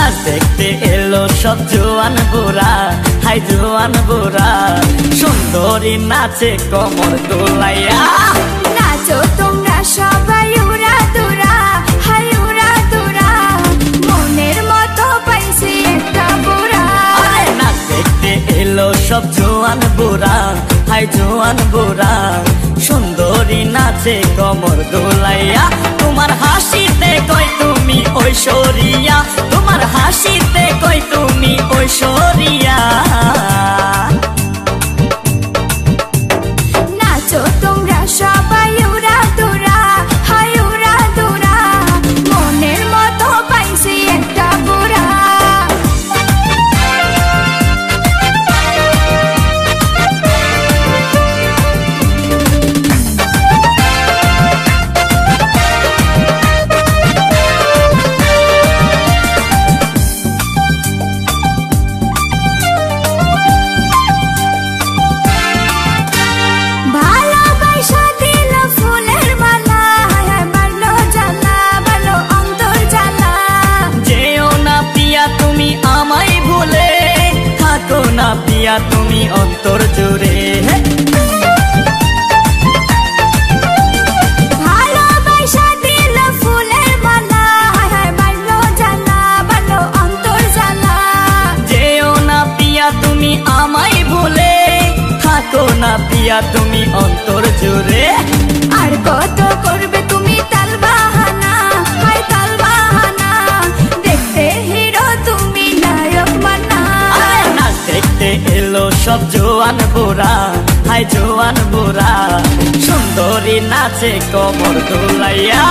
নাচ দেখতে এলো সব জোয়ান বুড়া, হাই জোয়ান বুড়া, সুন্দরী নাচে কোমর দোলাইয়া। নাচো তোমরা সবাই উড়া দুরা, হাই উড়া দুরা, মনের মতো পাইছি একটা বুড়া। নাচ দেখতে এলো সব জোয়ান বুড়া, হাই জোয়ান বুড়া, সুন্দরী নাচে কোমর দোলাইয়া। তোমার হাসিতে কই তুমি ঐশ্বরিয়া, তোমার হাসিতে কই তুমি ঐশ্বরিয়া। নাচো তোমরা সবাই উড়া দুরা, হাই উড়া দুরা, মনের মতো পাইছি একটা বুড়া। না পিয়া তুমি অন্তর জুড়ে, ভালোবাসা দিল ফুলের মালা, বাড়লো জ্বালা, বাড়লো অন্তর জ্বালা। যেও না পিয়া তুমি আমায় ভুলে, থাকো না পিয়া তুমি অন্তর জুড়ে। আর কত করবে তুমি তাল বাহানা, হাই তাল বাহানা, দেখতে হিরো তুমি নায়ক মানা। নাচ দেখতে এলো সব জোয়ান বুড়া, হাই জোয়ান বুড়া, সুন্দরী নাচে কোমর দোলাইয়া।